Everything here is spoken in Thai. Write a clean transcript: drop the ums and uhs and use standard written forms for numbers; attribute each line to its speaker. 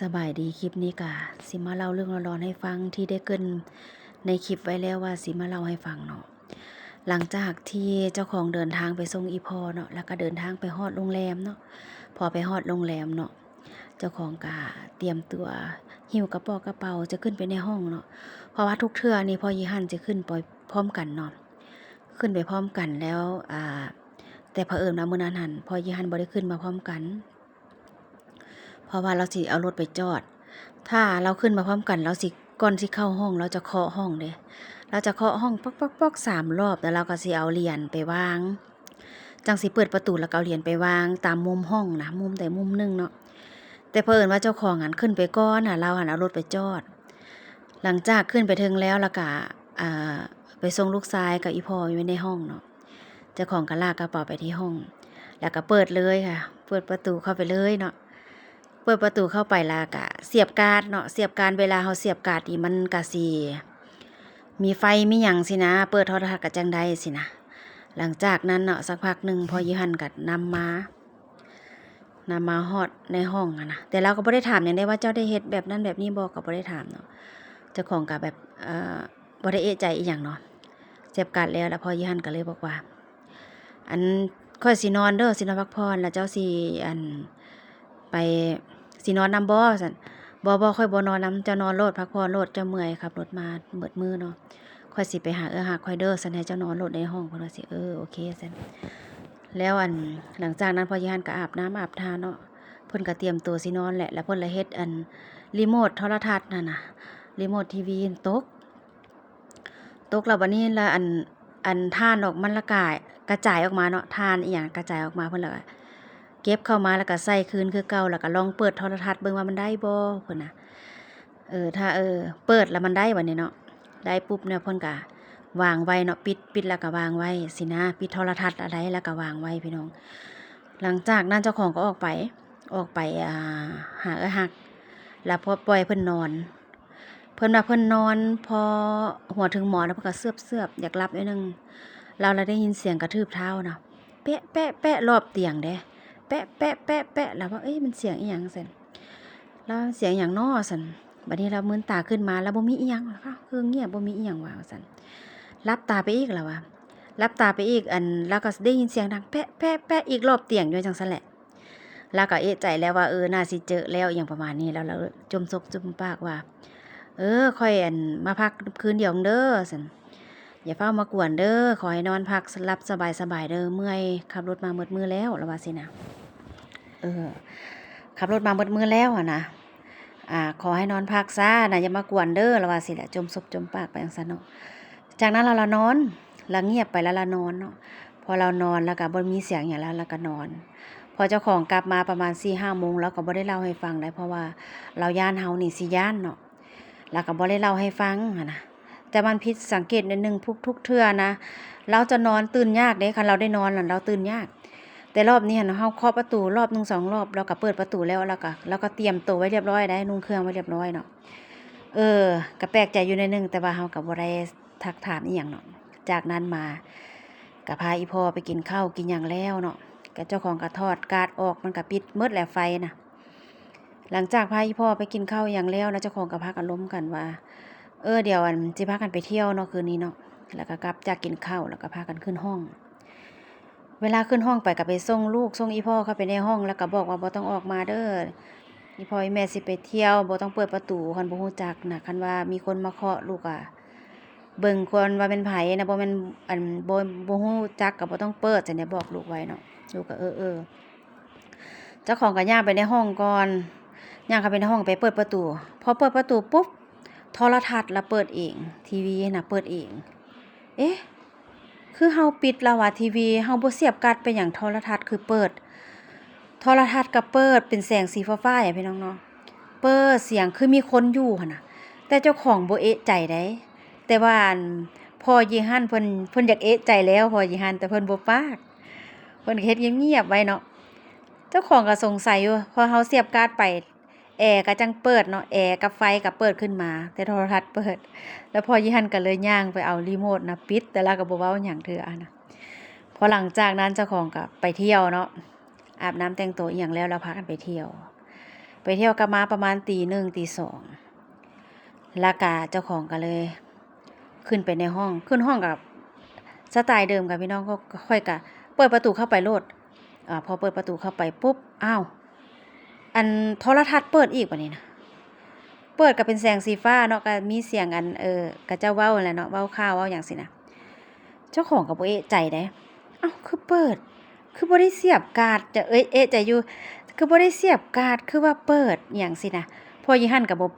Speaker 1: สบายดีคลิปนี้กะสิมาเล่าเรื่องร้อนๆให้ฟังที่ได้เกริ่นในคลิปไว้แล้วว่าสิมาเล่าให้ฟังเนาะหลังจากที่เจ้าของเดินทางไปส่งอีพอเนาะแล้วก็เดินทางไปฮอดโรงแรมเนาะพอไปฮอดโรงแรมเนาะเจ้าของกะเตรียมตัวหิ้วกระเป๋าจะขึ้นไปในห้องเนาะเพราะว่าทุกเทื่อนี่พอยีหันจะขึ้นไปพร้อมกันเนาะขึ้นไปพร้อมกันแล้วแต่เผอิญว่ามื้อนั้นหันพอยีหันบ่ได้ขึ้นมาพร้อมกันเพราะว่าเราสิเอารถไปจอด ถ้าเราขึ้นมาพร้อมกันเราสิก่อนสิเข้าห้องเราจะเคาะห้องเด้เราจะเคาะห้องป๊อกๆ3 รอบแล้วเราก็สิเอาเหรียญไปวางจังสิเปิดประตูแล้วก็เอาเหรียญไปวางตามมุมห้องนะมุมใดมุมหนึงเนาะแต่เผอิญว่าเจ้าของหันขึ้นไปก่อนเราหันเอารถไปจอดหลังจากขึ้นไปถึงแล้วก็อ่าไปส่งลูกชายกับอีพ่ออยู่ในห้องเนาะเจ้าของก็ลากกระเป๋าไปที่ห้องแล้วก็เปิดเลยค่ะเปิดประตูเข้าไปเลยเนาะ เปิดประตูเข้าไปแล้วก็เสียบการ์ดเนาะเสียบการ์ดเวลาเฮาเสียบการ์ดนี่มันก็สิมีไฟมีหยังสินะเปิดโทรทัศน์ก็จังได๋สินะหลังจากนั้นเนาะสักพักหนึ่งพอยีหันก็นำมาฮอดในห้องนะแต่เราก็บ่ได้ถามหยังได้ว่าเจ้าได้เฮ็ดแบบนั้นแบบนี้บ่ก็บ่ได้ถามเนาะเจ้าของก็แบบบ่ได้เอะใจอีหยังเนาะเสียบการ์ดแล้วพอยีหันก็เลยบอกว่าอันค่อยสินอนเด้อสินอนพักผ่อนแล้วเจ้าสิไปสินอนนำบ่ซั่นบ่ค่อยบ่นอนนำเจ้านอนโลดพักผ่อนโลดเจ้าเมื่อยขับรถมาเบิดมื้อเนาะค่อยสิไปหาค่อยเด้อซั่นให้เจ้านอนโลดในห้องเพิ่นว่าสิโอเคซั่นแล้วหลังจากนั้นพอยีหันก็อาบน้ำอาบท่าเนาะเพิ่นก็เตรียมตัวสินอนแหละแล้วเพิ่นเลยเฮ็ดรีโมทโทรทัศน์นั่นน่ะรีโมททีวีตกแล้วบัดนี้ละถ่านออกมันละกระจายออกมาเนาะถ่านอีหยังกระจายออกมาเพิ่นละเก็บเข้ามาแล้วก็ใส่คืนคือเก่าแล้วก็ลองเปิดโทรทัศน์เบิ่งว่ามันได้บ่เพิ่นน่ะถ้าเปิดแล้วมันได้บัดนี้เนาะได้ปุ๊บเนี่ยเพิ่นก็วางไว้เนาะปิดแล้วก็วางไว้สินะปิดโทรทัศน์อะไรแล้วก็วางไว้พี่น้องหลังจากนั้นเจ้าของก็ออกไปหาหักแล้วพอปล่อยเพิ่นนอนเพิ่นว่าเพิ่นนอนพอหัวถึงหมอนแล้วเพิ่นก็เสือบๆอยากหลับนิดนึงเราเลยได้ยินเสียงกระทืบเท้าเนาะเป๊ะแปะรอบเตียงเด้แปะแล้วว่ามันเสียงอีหยังซั่นแล้วเสียงหยังน้อซั่นบัดนี้เรามื้นตาขึ้นมาแล้วบ่มีอีหยังค่ะคือเงียบบ่มีอีหยังว่าซั่นลับตาไปอีกแล้วว่าลับตาไปอีกแล้วก็ได้ยินเสียงดังแปะอีกรอบเตียงอยู่จังซั่นแหละแล้วก็เอะใจแล้วว่าน่าสิเจอแล้วอย่างประมาณนี้แล้วเราจมซกจุมปากว่าค่อยมาพักคืนเดียวเด้อซั่นอย่าเฝ้ามากวนเด้อขอให้นอนพักหลับสบายๆเด้อเมื่อยขับรถมาหมดมื้อแล้วว่าสินะขับรถมาหมดมื้อแล้วนะขอให้นอนพักซะนะอย่ามากวนเด้อว่าสิแหละจมซกจมปากไปจังซั่นเนาะจากนั้นเรานอนเราเงียบไปแล้วเรานอนเนาะพอเรานอนแล้วก็บ่มีเสียงหยังแล้วเราก็นอนพอเจ้าของกลับมาประมาณ 4-5 โมงแล้วก็บ่ได้เล่าให้ฟังได้เพราะว่าเราย้านเฮานี่สิย้านเนาะแล้วก็บ่ได้เล่าให้ฟังนะแต่มันผิดสังเกตนิดนึงทุกเทื่อนะเราจะนอนตื่นยากเด้คันเราได้นอนน่ะเราตื่นยากแต่รอบนี้เฮาเคาะประตูรอบนึง2 รอบเราก็เปิดประตูแล้วเราก็เตรียมตัวไว้เรียบร้อยได้นุ่งเครื่องไว้เรียบร้อยเนาะก็แปลกใจอยู่นิดนึงแต่ว่าเฮาก็บ่ได้ทักถามอีหยังเนาะจากนั้นมาก็พาอีพ่อไปกินข้าวกินหยังแล้วเนาะก็เจ้าของก็ทอดการ์ดออกมันก็ปิดหมดแล้วไฟน่ะหลังจากพาอีพ่อไปกินข้าวหยังแล้วนะเจ้าของก็พากันล้มกันว่าเดี๋ยวสิพากันไปเที่ยวเนาะคืนนี้เนาะแล้วก็กลับจากกินข้าวแล้วก็พากันขึ้นห้องเวลาขึ้นห้องไปก็ไปส่งลูกส่งอีพ่อเข้าไปในห้องแล้วก็บอกว่าบ่ต้องออกมาเด้ออีพ่ออีแม่สิไปเที่ยวบ่ต้องเปิดประตูคันบ่ฮู้จักน่ะคันว่ามีคนมาเคาะลูกเบิ่งคนว่าเป็นไผนะบ่แม่นบ่ฮู้จักก็บ่ต้องเปิดจังได้บอกลูกไว้เนาะลูกก็เจ้าของก็ย่างไปในห้องก่อนย่างเข้าไปในห้องไปเปิดประตูพอเปิดประตูปุ๊บโทรทัศน์ละเปิดเองทีวีน่ะเปิดเองคือเฮาปิดแล้วว่าทีวีเฮาบ่เสียบการ์ดไปหยังโทรทัศน์คือเปิดโทรทัศน์ก็เปิดเป็นแสงสีฟ้าๆพี่น้องเนาะเปิดเสียงคือมีคนอยู่หั่นน่ะแต่เจ้าของบ่เอะใจได้แต่ว่าพ่อยีหั่นเพิ่นอยากเอะใจแล้วพ่อยีหั่นแต่เพิ่นบ่ปากเพิ่นเฮ็ดเงียบๆไว้เนาะเจ้าของก็สงสัยอยู่พอเฮาเสียบการ์ดไปแอร์ก็จังเปิดเนาะแอร์กับไฟก็เปิดขึ้นมาแต่โทรทัศน์เปิดแล้วพอยีหั่นก็เลยย่างไปเอารีโมทน่ะปิดแต่เราก็บ่เว้าหยังเทื่อนะพอหลังจากนั้นเจ้าของก็ไปเที่ยวเนาะอาบน้ำแต่งตัวอีหยังแล้วพากันไปเที่ยว ไปเที่ยวกลับมาประมาณตีหนึ่งตีสองแล้วก็เจ้าของก็เลย ขึ้นไปในห้องขึ้นห้องกับสไตล์เดิมค่ะพี่น้องก็ค่อยกะเปิดประตูเข้าไปโลดพอเปิดประตูเข้าไปปุ๊บอ้าวอันโทรทัศน์เปิดอีกบัดนี้นะเปิดก็เป็นแสงสีฟ้าเนาะก็มีเสียงอันก็เจ้าเว้านั่นแหละเนาะเว้าข่าวเว้าหยังสินะเจ้าของก็บ่เอะใจเด้อ้าวคือเปิด คือบ่ได้เสียบการ์ดจะเอะใจอยู่คือบ่ได้เสียบการ์ดคือว่าเปิดหยังสินะพออีหั่นก็บ่